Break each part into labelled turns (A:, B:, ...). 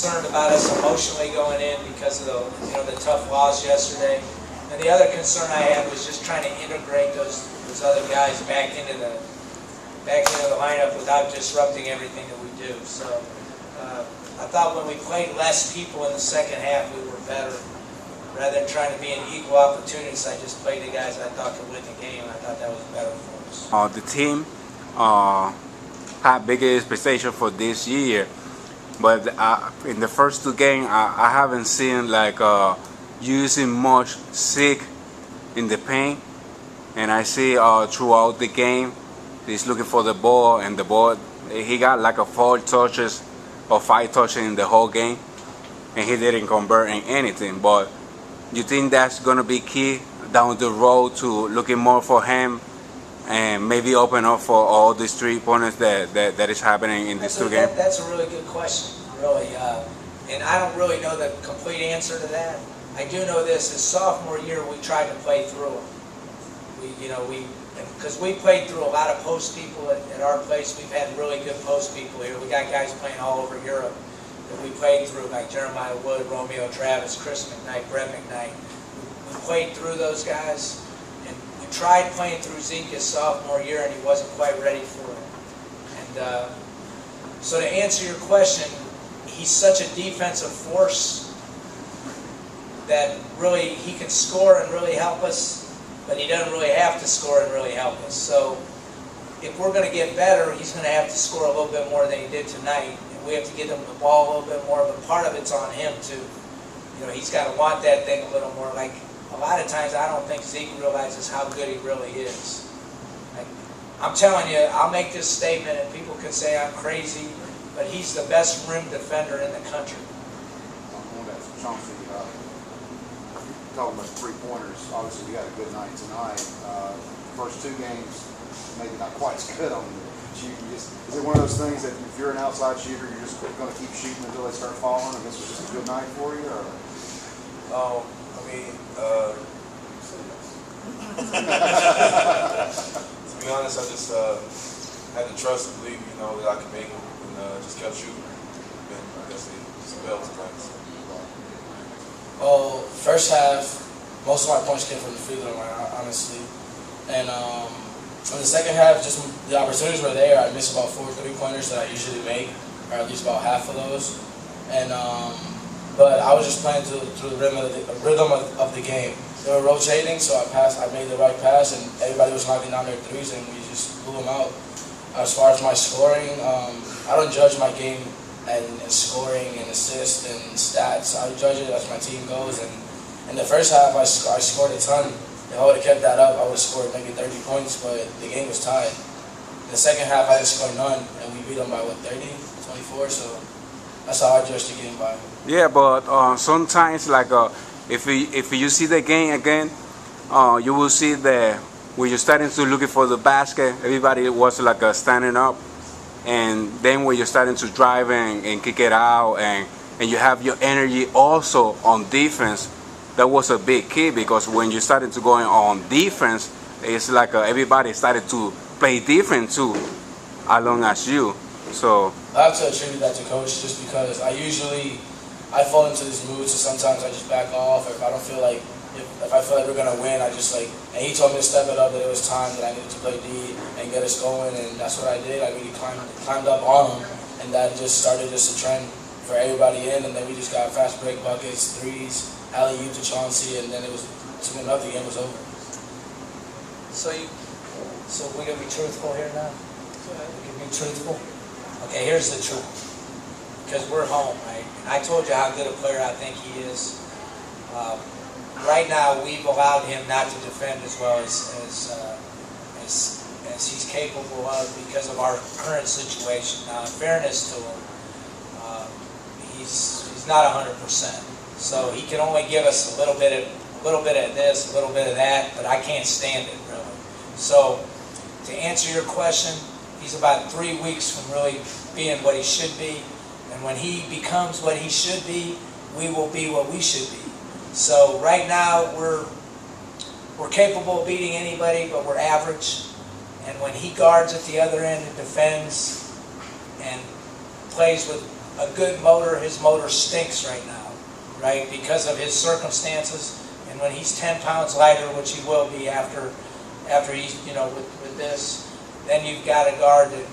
A: concerned about us emotionally going in because of the tough loss yesterday. And the other concern I had was just trying to integrate those other guys back into the lineup without disrupting everything that we do. So I thought when we played less people in the second half, we were better. Rather than trying to be an equal opportunist, I just played the guys I thought could win the game. I thought that was better for us.
B: The team had big expectations for this year, but in the first two games, I haven't seen like using much Zeke in the paint, and I see throughout the game he's looking for the ball, and the ball he got like a 4 touches or 5 touches in the whole game, and he didn't convert in anything. But you think that's gonna be key down the road to looking more for him and maybe open up for all these 3-pointers that is happening in these two games?
A: That's a really good question, really. And I don't really know the complete answer to that. I do know this: his sophomore year, we tried to play through him. Because we played through a lot of post people at our place. We've had really good post people here. We got guys playing all over Europe that we played through, like Jeremiah Wood, Romeo Travis, Chris McKnight, Brett McKnight. We played through those guys, and we tried playing through Zeke his sophomore year, and he wasn't quite ready for it. And so to answer your question, he's such a defensive force that really he can score and really help us, but he doesn't really have to score and really help us. So if we're going to get better, he's going to have to score a little bit more than he did tonight. We have to get him the ball a little bit more, but part of it's on him too. He's got to want that thing a little more. Like a lot of times, I don't think Zeke realizes how good he really is. Like, I'm telling you, I'll make this statement, and people can say I'm crazy, but he's the best rim defender in the country.
C: I want to ask Chauncey, talking about 3-pointers. Obviously, we had a good night tonight. First 2 games, maybe not quite as good on the shooting. Is it one of those things that if you're an outside shooter, you're just going to keep shooting until they start falling, and this was just a good night for you? Or?
D: To be honest, I just had the trust and believe, that I could make it, and just kept shooting. And I guess it just fell tonight.
E: Well, first half, most of my points came from the free throw line, honestly. And in the second half, just the opportunities were there. I missed about 4 3-pointers that I usually make, or at least about half of those. And but I was just playing through the rhythm of the game. They were rotating, so I made the right pass, and everybody was knocking down their threes, and we just blew them out. As far as my scoring, I don't judge my game and scoring and assists and stats. I judge it as my team goes. And in the first half, I scored a ton. If I would have kept that up, I would have scored maybe 30 points, but the game was tied. In the second half, I didn't score none, and we beat them by, 24? So that's how I judged the game by.
B: Yeah, but sometimes, like, if you see the game again, you will see that when you're starting to looking for the basket, everybody was like standing up. And then when you're starting to drive and kick it out, and you have your energy also on defense, that was a big key, because when you started to go on defense, it's like everybody started to play defense too, along as you. So
E: I have to attribute that to coach, just because I fall into this mood, so sometimes I just back off, or if I don't feel like, if I feel like we're gonna win, I just and he told me to step it up, that it was time that I needed to play D and get us going, and that's what I did. I really climbed up on him, and that just started just a trend for everybody in, and then we just got fast break buckets, threes, alley-oop to Chauncey, and then it was 2-0, the game was over.
A: So we're gonna be truthful here now. We can be truthful. Okay, here's the truth. Because we're home, right? And I told you how good a player I think he is. Right now, we've allowed him not to defend as well as he's capable of because of our current situation. Now, in fairness to him, he's not 100%. So he can only give us a little bit of this, a little bit of that, but I can't stand it really. So to answer your question, he's about 3 weeks from really being what he should be. And when he becomes what he should be, we will be what we should be. So right now we're capable of beating anybody, but we're average. And when he guards at the other end and defends and plays with a good motor. His motor stinks right now, right, because of his circumstances. And when he's 10 pounds lighter, which he will be after he's, with this, then you've got a guard that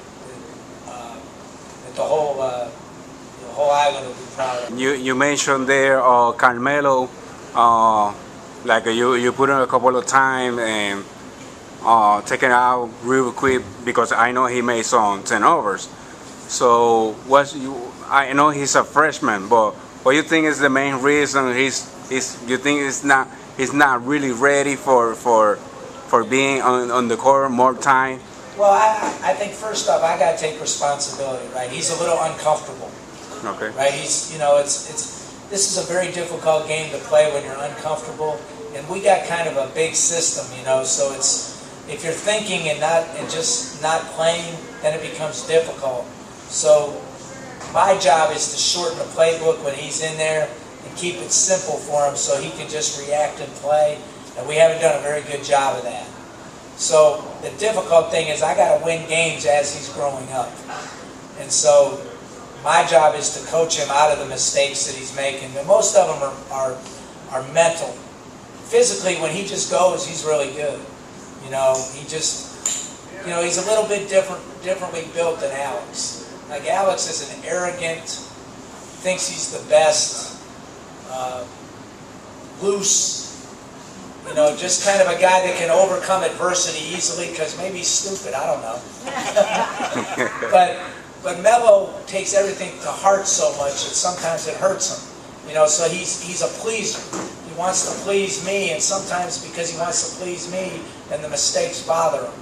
A: the whole island will be proud of.
B: You mentioned there Carmelo, like you put in a couple of times and taken out real quick because I know he made some turnovers. So I know he's a freshman, but what do you think is the main reason you think he's not really ready for being on the court more time?
A: Well, I think first off, I got to take responsibility, right? He's a little uncomfortable.
B: Okay.
A: Right? He's, this is a very difficult game to play when you're uncomfortable, and we got kind of a big system, so if you're thinking and just not playing, then it becomes difficult. So my job is to shorten the playbook when he's in there and keep it simple for him so he can just react and play, and we haven't done a very good job of that. So the difficult thing is I got to win games as he's growing up, and so my job is to coach him out of the mistakes that he's making. And most of them are mental. Physically, when he just goes, he's really good. He's a little bit differently built than Alex. Like Alex is an arrogant, thinks he's the best, loose, just kind of a guy that can overcome adversity easily because maybe he's stupid, I don't know. But Melo takes everything to heart so much that sometimes it hurts him. So he's a pleaser. He wants to please me, and sometimes because he wants to please me, then the mistakes bother him.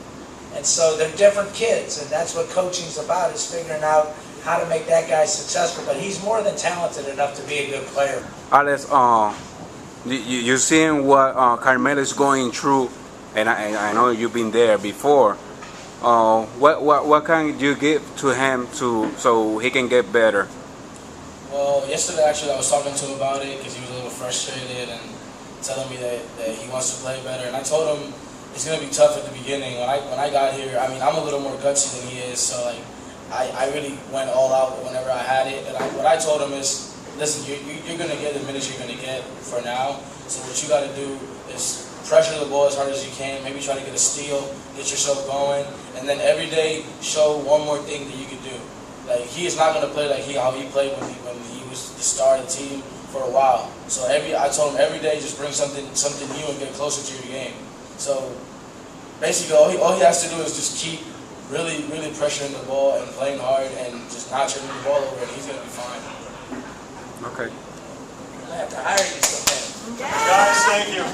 A: And so they're different kids, and that's what coaching's about, is figuring out how to make that guy successful. But he's more than talented enough to be a good player.
B: Alex, you seeing what Carmelo is going through, and I know you've been there before. What can you give to him so he can get better?
E: Well, yesterday actually I was talking to him about it because he was a little frustrated and telling me that he wants to play better. And I told him it's going to be tough at the beginning. When I got here, I mean, I'm a little more gutsy than he is, so like I really went all out whenever I had it. And what I told him is, listen, you're going to get the minutes you're going to get for now. So what you got to do is pressure the ball as hard as you can, maybe try to get a steal, get yourself going, and then every day show one more thing that you can do. Like, he is not going to play like how he played when he was the star of the team for a while. So I told him every day just bring something new and get closer to your game. So basically all he has to do is just keep really pressuring the ball and playing hard and just not turning the ball over, and he's going to be fine.
B: Okay.
A: I have to hire you someday.
F: Guys, thank you.